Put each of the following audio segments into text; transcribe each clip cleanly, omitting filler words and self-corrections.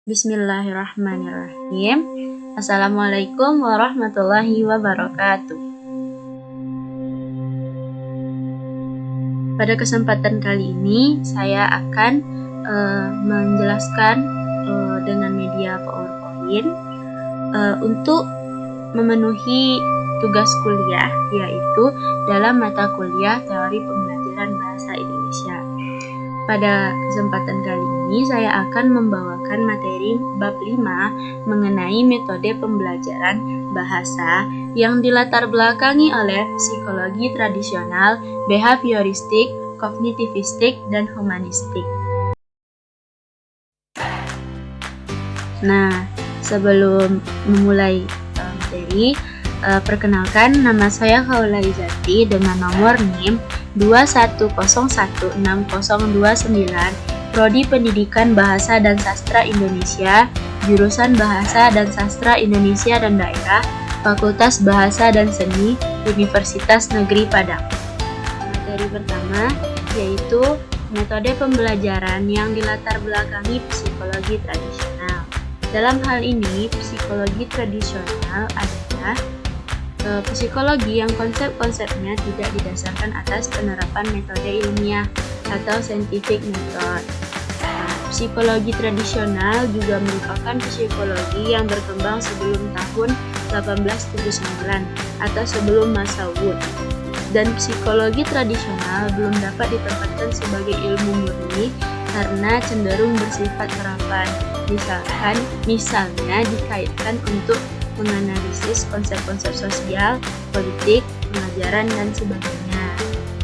Bismillahirrahmanirrahim. Assalamualaikum warahmatullahi wabarakatuh. Pada kesempatan kali ini saya akan menjelaskan dengan media PowerPoint untuk memenuhi tugas kuliah, yaitu dalam mata kuliah Teori Pembelajaran Bahasa Indonesia. Pada kesempatan kali ini saya akan membawakan materi bab 5 mengenai metode pembelajaran bahasa yang dilatar belakangi oleh psikologi tradisional, behavioristik, kognitivistik, dan humanistik. Nah, sebelum memulai materi, perkenalkan, nama saya Khaula Izati dengan nomor NIM 21016029, Prodi Pendidikan Bahasa dan Sastra Indonesia, jurusan Bahasa dan Sastra Indonesia dan Daerah, Fakultas Bahasa dan Seni, Universitas Negeri Padang. Materi pertama yaitu metode pembelajaran yang dilatar belakangi psikologi tradisional. Dalam hal ini, psikologi tradisional adalah psikologi yang konsep-konsepnya tidak didasarkan atas penerapan metode ilmiah atau scientific method. Psikologi tradisional juga merupakan psikologi yang berkembang sebelum tahun 1879 atau sebelum masa Wood. Dan psikologi tradisional belum dapat ditempatkan sebagai ilmu murni karena cenderung bersifat harapan. Misalnya dikaitkan untuk menganalisis konsep-konsep sosial, politik, pengajaran, dan sebagainya.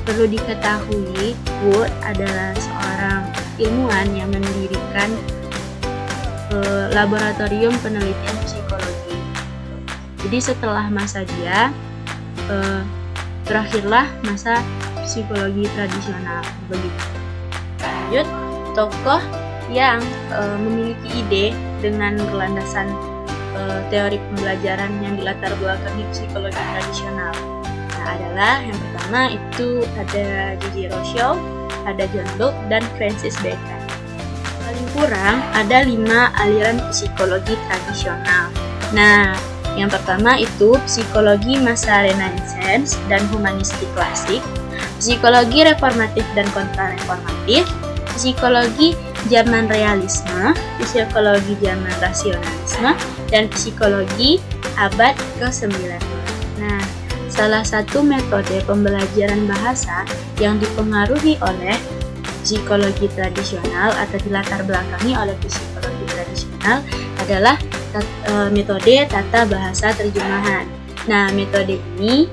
Perlu diketahui, Wood adalah seorang ilmuwan yang mendirikan laboratorium penelitian psikologi. Jadi setelah masa dia, berakhirlah masa psikologi tradisional. Begitu. Lanjut, tokoh yang memiliki ide dengan berlandasan teori pembelajaran yang dilatar belakangi psikologi tradisional. Nah, adalah yang pertama itu ada J.J. Rousseau, ada John Locke, dan Francis Bacon. Paling kurang ada 5 aliran psikologi tradisional. Nah, yang pertama itu psikologi masa Renaissance dan humanistik klasik, psikologi reformatif dan kontra-reformatif, psikologi zaman realisme, psikologi zaman rasionalisme, dan psikologi abad ke-19. Nah, salah satu metode pembelajaran bahasa yang dipengaruhi oleh psikologi tradisional atau dilatar belakangi oleh psikologi tradisional adalah metode tata bahasa terjemahan. Nah, metode ini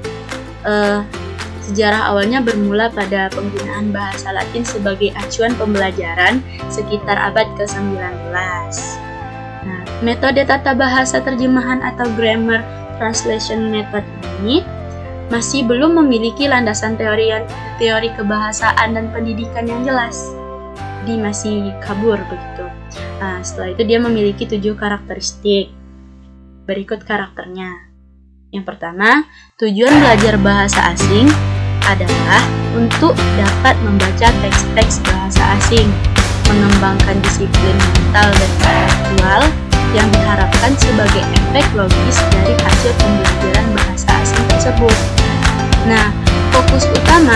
sejarah awalnya bermula pada penggunaan bahasa Latin sebagai acuan pembelajaran sekitar abad ke-19. Nah, metode tata bahasa terjemahan atau grammar translation method ini masih belum memiliki landasan teori kebahasaan dan pendidikan yang jelas. Jadi masih kabur begitu. Nah, setelah itu dia memiliki 7 karakteristik. Berikut karakternya. Yang pertama, tujuan belajar bahasa asing adalah untuk dapat membaca teks-teks bahasa asing, mengembangkan disiplin mental dan intelektual yang diharapkan sebagai efek logis dari hasil pembelajaran bahasa asing tersebut. Nah, fokus utama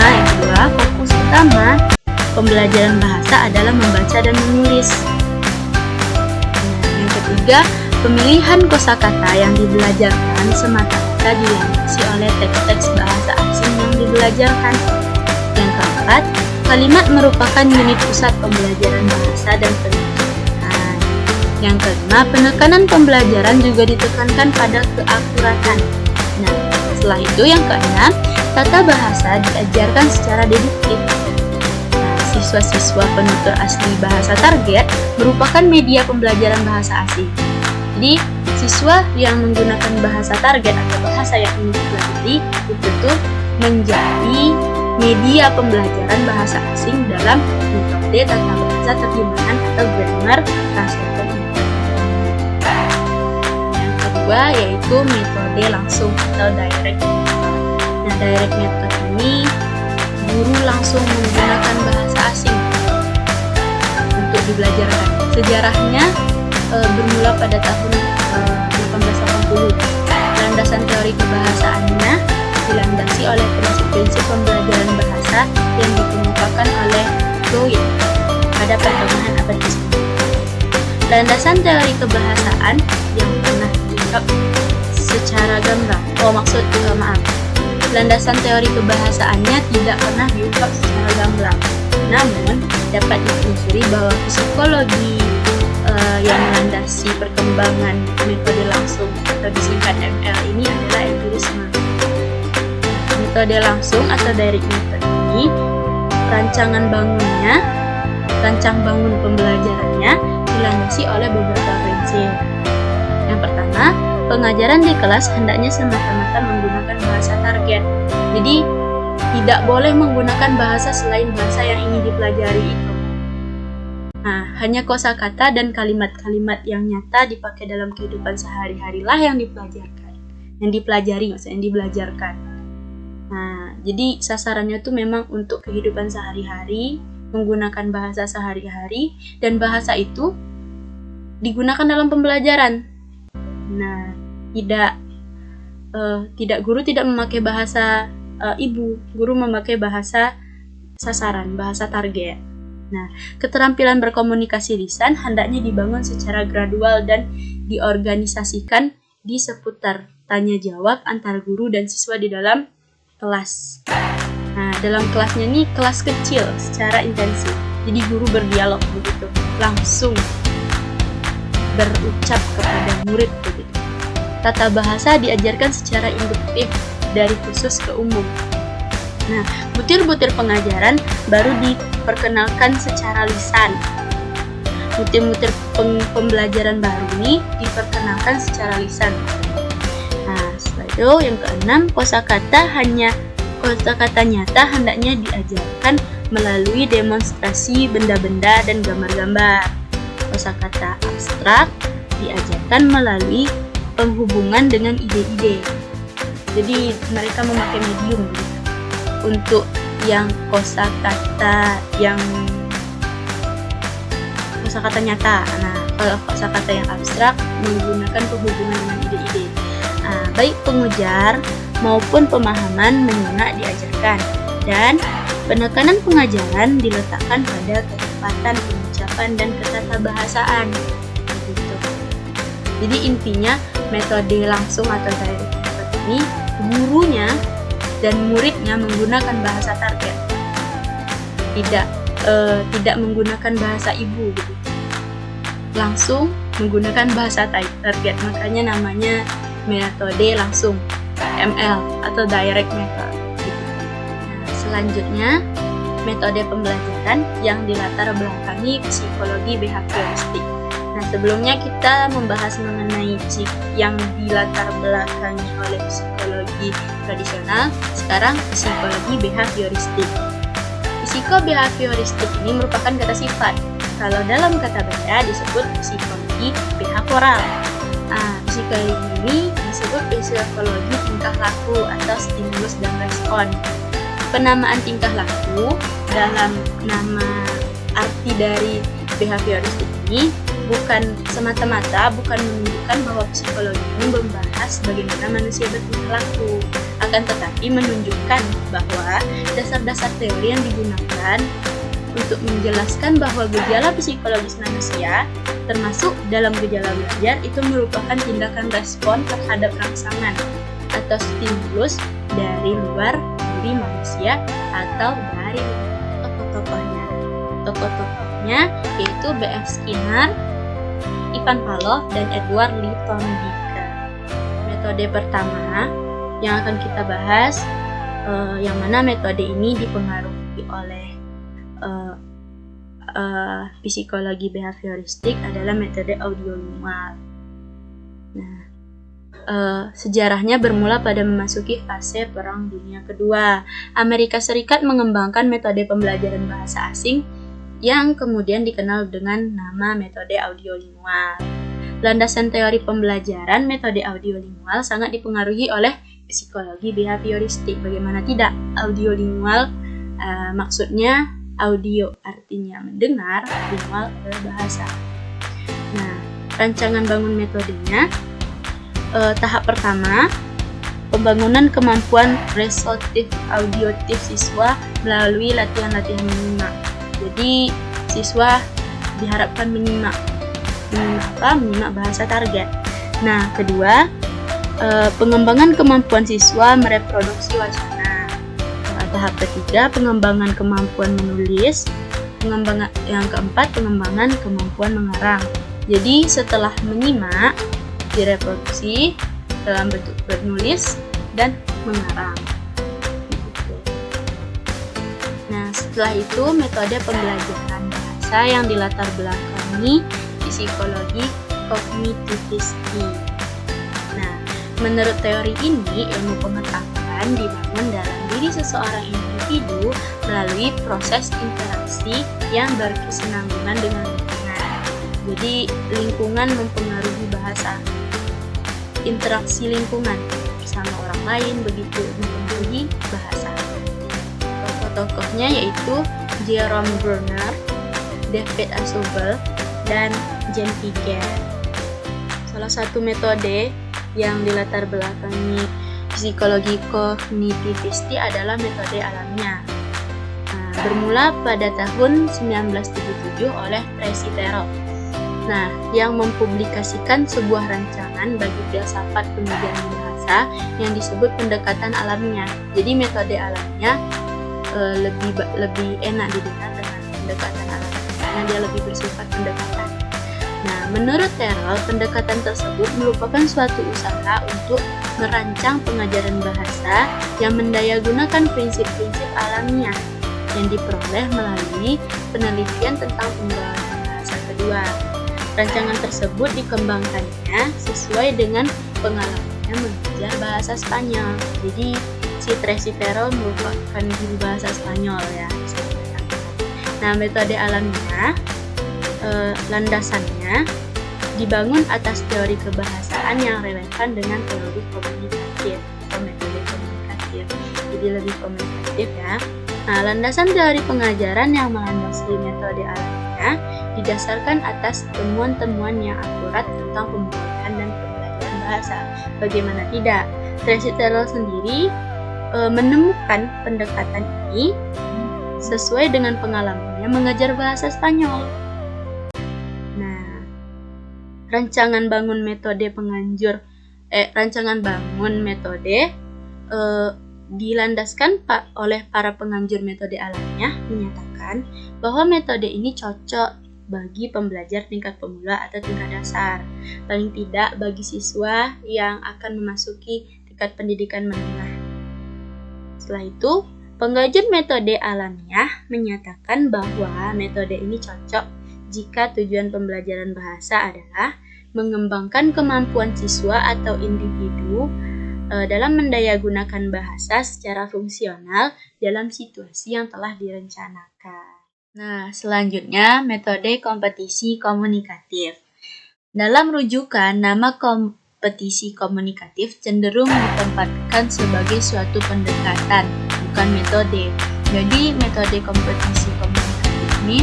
pembelajaran bahasa adalah membaca dan menulis. Nah, yang ketiga, pemilihan kosakata yang dibelajarkan semata-mata dilandasi oleh teks-teks bahasa asing yang dibelajarkan. Yang keempat, kalimat merupakan unit pusat pembelajaran bahasa dan pendidikan. Yang kelima, penekanan pembelajaran juga ditekankan pada keakuratan. Nah, setelah itu yang keenam, tata bahasa diajarkan secara deduktif. Siswa-siswa penutur asli bahasa target merupakan media pembelajaran bahasa asing. Jadi, siswa yang menggunakan bahasa target atau bahasa yang ingin dipelajari itu tuh menjadi media pembelajaran bahasa asing dalam metode tata bahasa terjemahan atau grammar translation. Yang kedua yaitu metode langsung atau direct method. Nah, direct method ini guru langsung menggunakan bahasa asing untuk dibelajarkan. Sejarahnya bermula pada tahun 1880. Landasan teori kebahasaannya dilandasi oleh prinsip-prinsip pembelajaran bahasa yang dikemukakan oleh Floyd pada pertengahan abad ke-19. Landasan teori kebahasaan yang pernah diungkap secara gamblang. Landasan teori kebahasaannya tidak pernah diungkap secara gamblang. Namun, dapat ditelusuri bahwa psikologi yang melandasi perkembangan metode langsung atau disingkat ML ini adalah empirisme. Metode langsung atau direct method ini rancang bangun pembelajarannya dilandasi oleh beberapa prinsip. Yang pertama, pengajaran di kelas hendaknya semata-mata menggunakan bahasa target. Jadi, tidak boleh menggunakan bahasa selain bahasa yang ingin dipelajari itu. Nah, hanya kosakata dan kalimat-kalimat yang nyata dipakai dalam kehidupan sehari-hari lah yang dibelajarkan. Nah, jadi sasarannya tuh memang untuk kehidupan sehari-hari, menggunakan bahasa sehari-hari, dan bahasa itu digunakan dalam pembelajaran. Nah, guru tidak memakai bahasa ibu, guru memakai bahasa sasaran, bahasa target. Nah, keterampilan berkomunikasi lisan hendaknya dibangun secara gradual dan diorganisasikan di seputar tanya jawab antar guru dan siswa di dalam kelas. Nah, dalam kelasnya ini kelas kecil secara intensif. Jadi guru berdialog begitu, langsung berucap kepada murid begitu. Tata bahasa diajarkan secara induktif dari khusus ke umum. Nah, butir-butir pengajaran baru diperkenalkan secara lisan. Butir-butir pembelajaran baru ini diperkenalkan secara lisan. Nah, setelah itu yang keenam, kosakata nyata hendaknya diajarkan melalui demonstrasi benda-benda dan gambar-gambar. Kosakata abstrak diajarkan melalui penghubungan dengan ide-ide. Jadi mereka memakai medium gitu. Untuk yang kosakata nyata. Nah, kalau kosakata yang abstrak menggunakan penghubungan dengan ide-ide. Nah, baik pengujar maupun pemahaman menyengat diajarkan, dan penekanan pengajaran diletakkan pada ketepatan pengucapan dan ketatabahasaan. Begitu. Jadi intinya metode langsung atau direct method ini gurunya dan muridnya menggunakan bahasa target, tidak menggunakan bahasa ibu gitu. Langsung menggunakan bahasa target, makanya namanya metode langsung, ML atau direct method gitu. Nah, selanjutnya metode pembelajaran yang dilatar belakangi psikologi behavioristik. Nah, sebelumnya kita membahas mengenai yang dilatar belakangi oleh psikologi tradisional, sekarang psikologi behavioristik. Psikobehavioristik ini merupakan kata sifat. Kalau dalam kata benda disebut psikologi behavioral. Nah, psikologi ini disebut psikologi tingkah laku atau stimulus dan respon. Penamaan tingkah laku dalam nama arti dari behavioristik ini bukan semata-mata menunjukkan bahwa psikologi ini membahas bagaimana manusia bertingkah laku, akan tetapi menunjukkan bahwa dasar-dasar teori yang digunakan untuk menjelaskan bahwa gejala psikologis manusia, termasuk dalam gejala belajar, itu merupakan tindakan respon terhadap rangsangan atau stimulus dari luar diri manusia atau dari tokoh-tokohnya. Tokoh-tokohnya yaitu B.F. Skinner, Ivan Pavlov, dan Edward Lee Thorndike. Metode pertama yang akan kita bahas, yang mana metode ini dipengaruhi oleh psikologi behavioristik adalah metode audiolingual. Nah, sejarahnya bermula pada memasuki fase Perang Dunia Kedua. Amerika Serikat mengembangkan metode pembelajaran bahasa asing yang kemudian dikenal dengan nama metode audiolingual. Landasan teori pembelajaran metode audiolingual sangat dipengaruhi oleh psikologi behavioristik. Bagaimana tidak? Audiolingual maksudnya audio artinya mendengar, lingual adalah bahasa. Nah, rancangan bangun metodenya. Tahap pertama, pembangunan kemampuan resolutif auditif siswa melalui latihan-latihan menyimak. Jadi siswa diharapkan menyimak bahasa target. Nah, kedua, pengembangan kemampuan siswa mereproduksi wacana. Tahap ketiga, pengembangan kemampuan menulis. Yang keempat, pengembangan kemampuan mengarang. Jadi setelah menyimak, direproduksi dalam bentuk menulis dan mengarang. Nah, setelah itu metode pembelajaran bahasa yang dilatar belakangi psikologi kognitivistik. Nah, menurut teori ini, ilmu pengetahuan dibangun dalam diri seseorang individu melalui proses interaksi yang berkesinambungan dengan lingkungan. Jadi, lingkungan mempengaruhi bahasa. Interaksi lingkungan bersama orang lain begitu mempengaruhi bahasa. Tokoh-tokohnya yaitu Jerome Bruner, David Ausubel, dan Jean Piaget. Salah satu metode yang dilatar belakangi psikologi kognitivistik adalah metode alamiah. Bermula pada tahun 1977 oleh Tracy Terrell. Nah, yang mempublikasikan sebuah rancangan bagi filsafat pengajaran bahasa yang disebut pendekatan alamiah. Jadi metode alamiah lebih enak didengar dengan pendekatan alamiah karena dia lebih bersifat pendekatan. Nah, menurut Terrell, pendekatan tersebut merupakan suatu usaha untuk merancang pengajaran bahasa yang mendayagunakan prinsip-prinsip alamiah yang diperoleh melalui penelitian tentang pembahasan bahasa kedua. Rancangan tersebut dikembangkannya sesuai dengan pengalamannya mengajar bahasa Spanyol. Jadi si Tracy Terrell merupakan guru bahasa Spanyol ya. Nah, metode alamiah landasannya dibangun atas teori kebahasaan yang relevan dengan teori komunikatif atau metode komunikatif. Jadi lebih komunikatif ya. Nah, landasan teori pengajaran yang melandasi metode alamiah didasarkan atas temuan-temuan yang akurat tentang pembelajaran dan pembelajaran bahasa. Bagaimana tidak? Tracy Terrell sendiri menemukan pendekatan ini sesuai dengan pengalamannya mengajar bahasa Spanyol. Nah, rancangan bangun metode dilandaskan oleh para penganjur metode alamiah menyatakan bahwa metode ini cocok bagi pembelajar tingkat pemula atau tingkat dasar, paling tidak bagi siswa yang akan memasuki tingkat pendidikan menengah. Setelah itu, penganjur metode alamiah menyatakan bahwa metode ini cocok jika tujuan pembelajaran bahasa adalah mengembangkan kemampuan siswa atau individu dalam mendayagunakan bahasa secara fungsional dalam situasi yang telah direncanakan. Nah, selanjutnya metode kompetisi komunikatif. Dalam rujukan, nama kompetisi komunikatif cenderung ditempatkan sebagai suatu pendekatan, bukan metode. Jadi, metode kompetisi komunikatif ini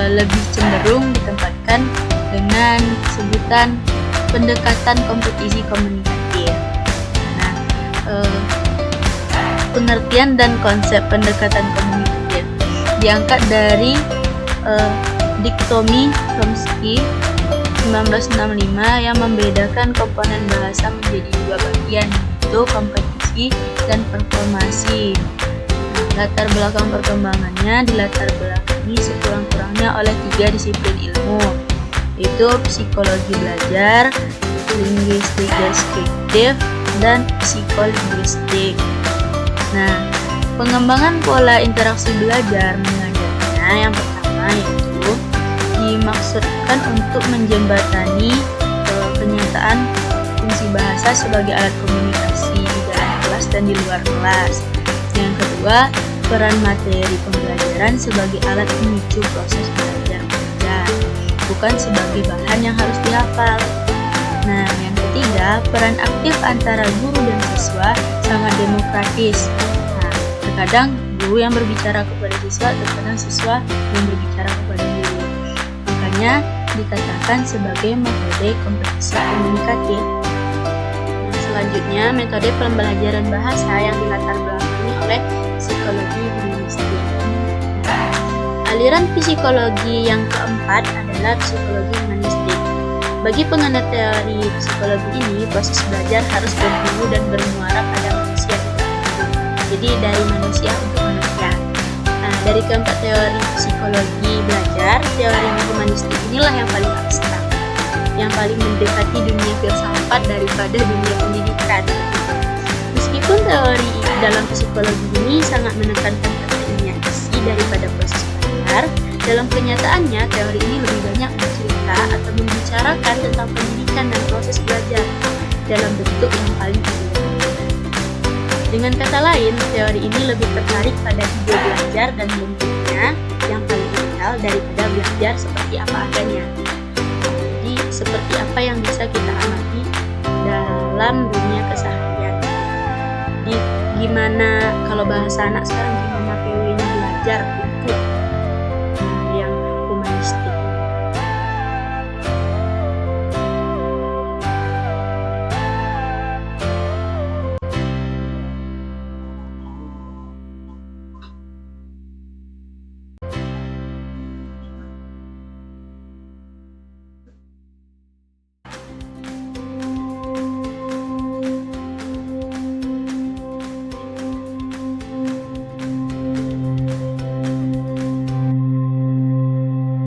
lebih cenderung ditempatkan dengan sebutan pendekatan kompetisi komunikatif. Nah, pengertian dan konsep pendekatan komunikatif diangkat dari diktomi Chomsky 1965 yang membedakan komponen bahasa menjadi dua bagian, yaitu kompetisi dan performasi. Latar belakang perkembangannya dilatar belakangi sekurang-kurangnya oleh 3 disiplin ilmu, yaitu psikologi belajar, linguistik deskriptif, dan psikolinguistik. Nah, pengembangan pola interaksi belajar mengajarnya yang pertama yaitu dimaksudkan untuk menjembatani kenyataan fungsi bahasa sebagai alat komunikasi di dalam kelas dan di luar kelas. Yang kedua, peran materi pembelajaran sebagai alat memicu proses belajar mengajar, bukan sebagai bahan yang harus dihafal. Nah, yang ketiga, peran aktif antara guru dan siswa sangat demokratis. Terkadang guru yang berbicara kepada siswa, terkadang siswa yang berbicara kepada guru. Makanya dikatakan sebagai metode kompetisi komunikatif. Selanjutnya, metode pembelajaran bahasa yang dilatar belakangi oleh psikologi humanistik. Aliran psikologi yang keempat adalah psikologi humanistik. Bagi penganut teori psikologi ini, proses belajar harus berhulu dan bermuara pada manusia. Jadi dari manusia untuk manusia. Dari keempat teori psikologi belajar, teori humanistik inilah yang paling abstrak, yang paling mendekati dunia filsafat daripada dunia pendidikan. Meskipun teori dalam psikologi ini sangat menekankan pentingnya isi daripada proses belajar, dalam kenyataannya teori ini lebih banyak bercerita atau membicarakan tentang pendidikan dan proses belajar dalam bentuk yang paling ideal. Dengan kata lain, teori ini lebih tertarik pada ide belajar dan bentuknya yang paling ideal daripada belajar seperti apa adanya. Jadi, seperti apa yang bisa kita amati dalam dunia keseharian. Jadi, gimana kalau bahasa anak sekarang, gimana PW-nya belajar?